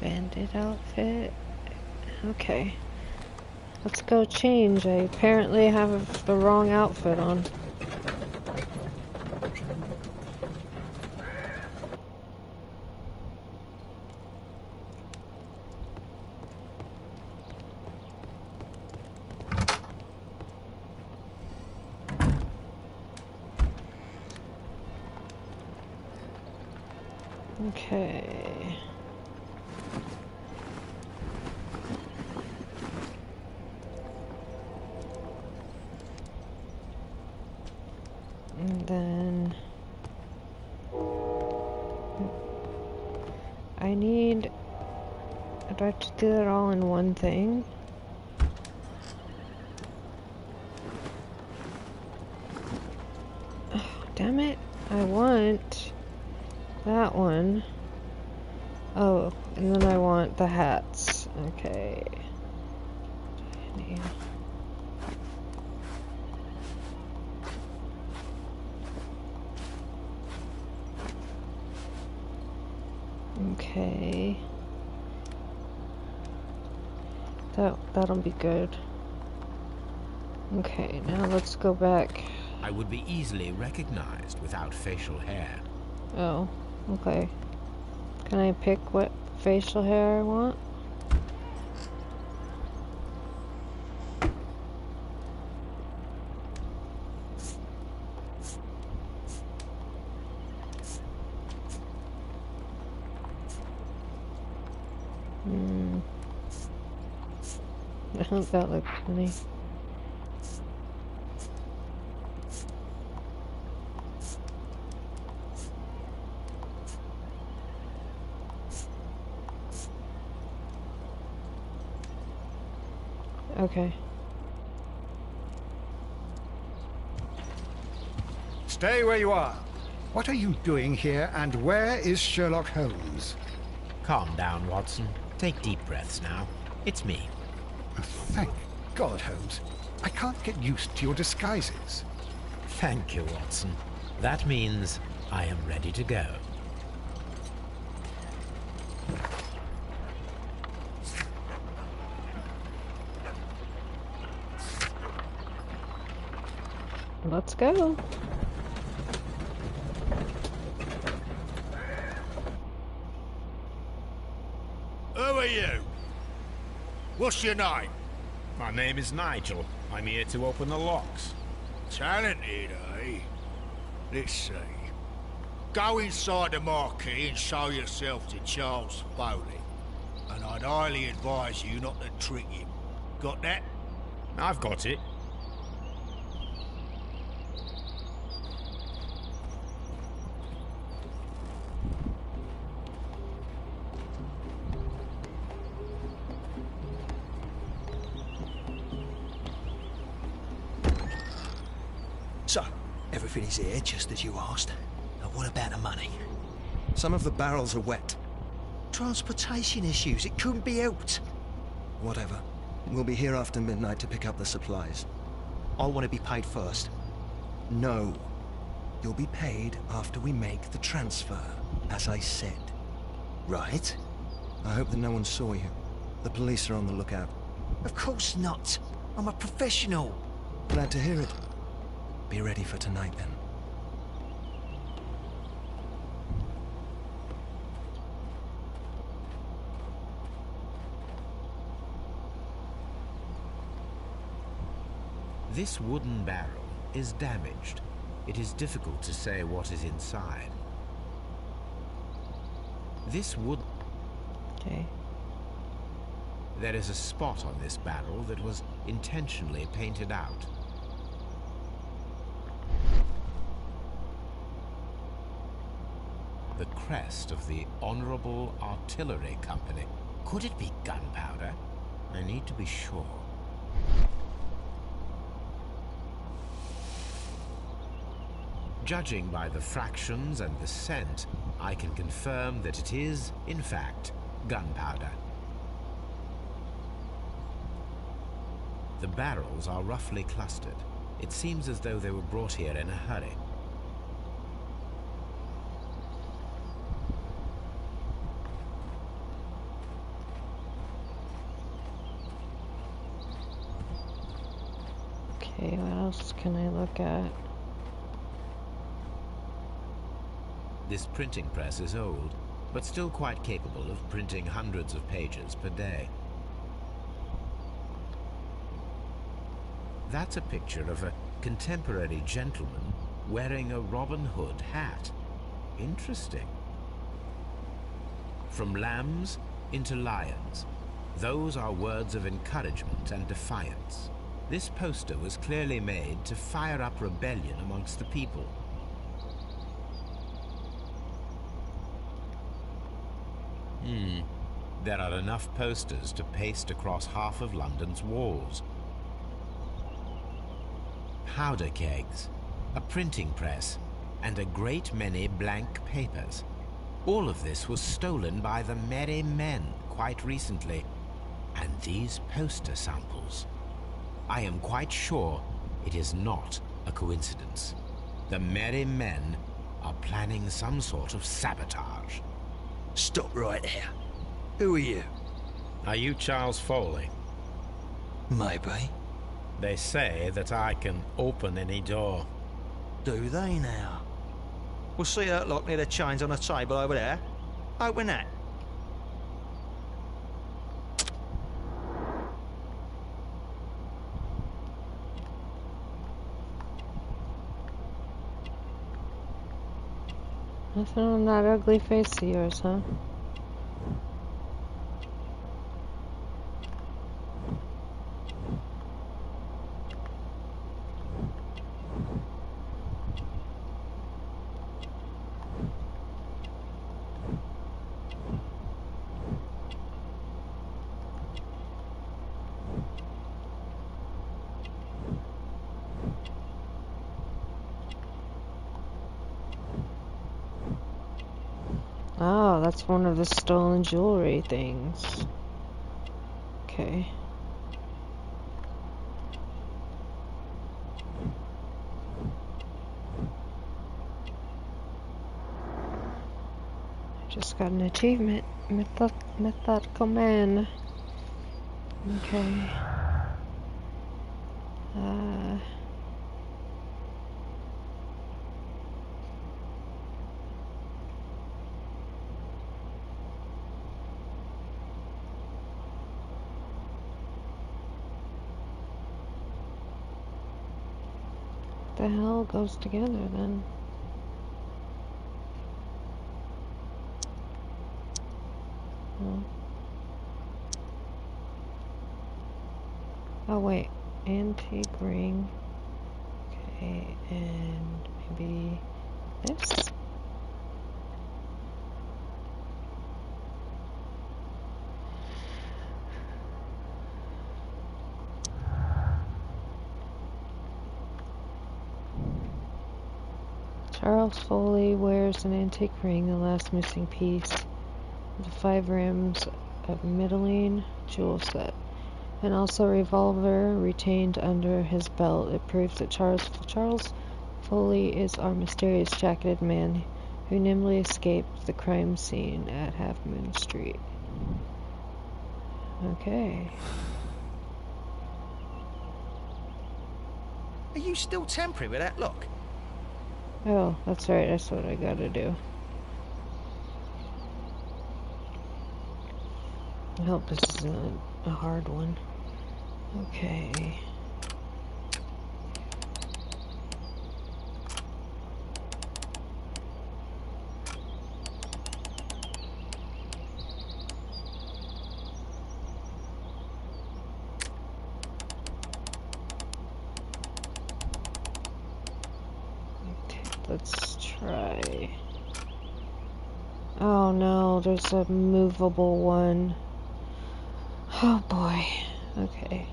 Bandit outfit. Okay. Let's go change. I apparently have the wrong outfit on. Okay. And then I need, do I have to do that all in one thing? Oh, damn it. I want that one. Oh, and then I want the hats. Okay. I need... Okay. That'll be good. Okay, now let's go back. I would be easily recognized without facial hair. Oh, okay. Can I pick what facial hair I want? That looks funny. Okay. Stay where you are. What are you doing here, and where is Sherlock Holmes? Calm down, Watson. Take deep breaths now. It's me. Thank God, Holmes. I can't get used to your disguises. Thank you, Watson. That means I am ready to go. Let's go. Who are you? What's your name? My name is Nigel. I'm here to open the locks. Talented, eh? Let's see. Go inside the marquee and show yourself to Charles Foley. And I'd highly advise you not to trick him. Got that? I've got it. So, everything is here, just as you asked. Now what about the money? Some of the barrels are wet. Transportation issues, it couldn't be helped. Whatever. We'll be here after midnight to pick up the supplies. I want to be paid first. No. You'll be paid after we make the transfer, as I said. Right. I hope that no one saw you. The police are on the lookout. Of course not. I'm a professional. Glad to hear it. Be ready for tonight, then. This wooden barrel is damaged. It is difficult to say what is inside. This wood... Okay. There is a spot on this barrel that was intentionally painted out. The crest of the Honorable Artillery Company. Could it be gunpowder? I need to be sure. Judging by the fractions and the scent, I can confirm that it is, in fact, gunpowder. The barrels are roughly clustered. It seems as though they were brought here in a hurry. Okay, what else can I look at? This printing press is old, but still quite capable of printing hundreds of pages per day. That's a picture of a contemporary gentleman wearing a Robin Hood hat. Interesting. From lambs into lions. Those are words of encouragement and defiance. This poster was clearly made to fire up rebellion amongst the people. There are enough posters to paste across half of London's walls. Powder kegs, a printing press, and a great many blank papers. All of this was stolen by the Merry Men quite recently. And these poster samples. I am quite sure it is not a coincidence. The Merry Men are planning some sort of sabotage. Stop right there. Who are you? Are you Charles Foley? Maybe. They say that I can open any door. Do they now? We'll see that lock near the chains on the table over there. Open that. Nothing on that ugly face of yours, huh? Oh, that's one of the stolen jewelry things. Okay. Just got an achievement. Methodical man. Okay. The hell goes together then? Oh wait, antique ring. Okay, and maybe this? Charles Foley wears an antique ring, the last missing piece of the 5 rams of middling jewel set, and also a revolver retained under his belt. It proves that Charles Foley is our mysterious jacketed man who nimbly escaped the crime scene at Half Moon Street. Okay. Are you still tampering with that lock? Oh, that's right, that's what I gotta do. I hope this isn't a hard one. Okay. Let's try. Oh no, there's a movable one. Oh boy. Okay.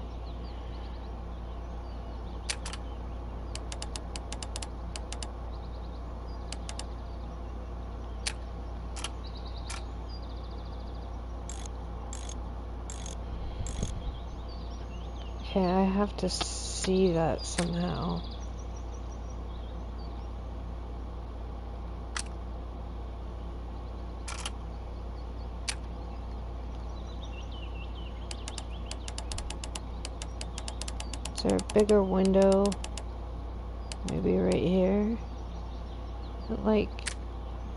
Okay, I have to see that somehow. Is there a bigger window? Maybe right here? Like,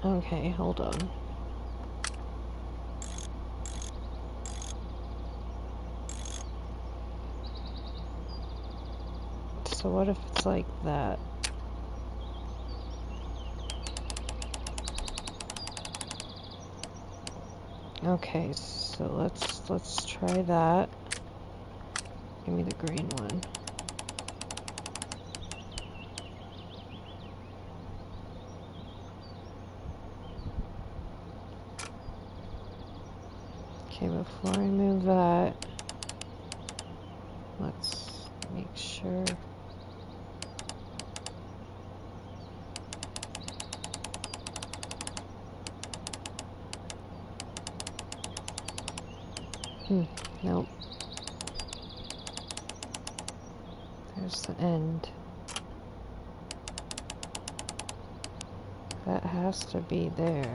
okay, hold on. So what if it's like that? Okay, so let's try that. Give me the green one. Okay, before I move that, let's make sure. Nope. There's the end. That has to be there.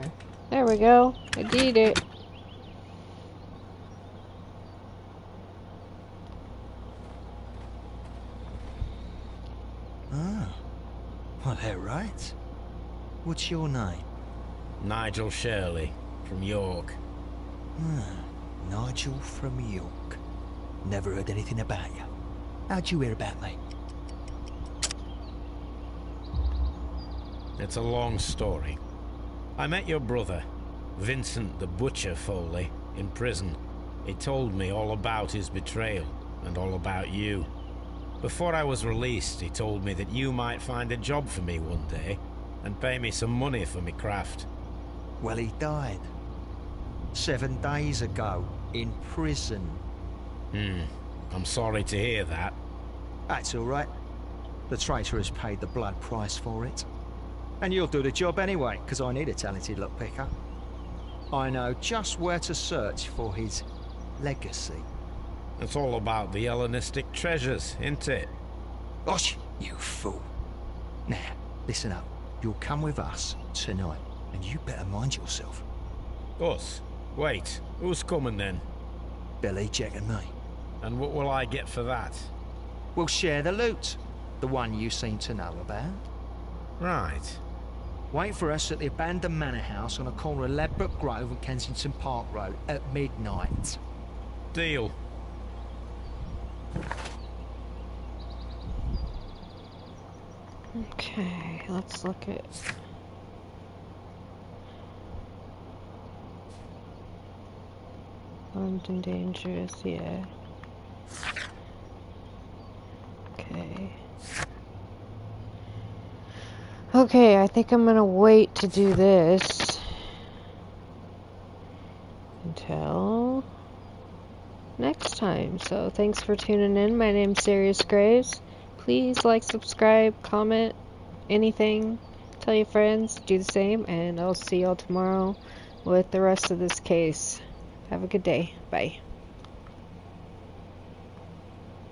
There we go. I did it. Ah. Well, they're right. What's your name? Nigel Shirley, from York. Nigel from York. Never heard anything about you. How'd you hear about me? It's a long story. I met your brother, Vincent the Butcher Foley, in prison. He told me all about his betrayal, and all about you. Before I was released, he told me that you might find a job for me one day, and pay me some money for me craft. Well, he died. 7 days ago, in prison. I'm sorry to hear that. That's all right. The traitor has paid the blood price for it. And you'll do the job anyway, because I need a talented lockpicker. I know just where to search for his legacy. It's all about the Hellenistic treasures, isn't it? Gosh, you fool. Now, listen up. You'll come with us tonight, and you better mind yourself. Us? Wait, who's coming then? Billy, Jack and me. And what will I get for that? We'll share the loot. The one you seem to know about. Right. Wait for us at the abandoned manor house on the corner of Ladbroke Grove and Kensington Park Road at midnight. Deal. Okay, let's look at... Armed and dangerous, yeah. Okay. Okay, I think I'm gonna wait to do this until next time. So thanks for tuning in. My name's Sirius Graves. Please like, subscribe, comment, anything. Tell your friends, do the same, and I'll see y'all tomorrow with the rest of this case. Have a good day. Bye.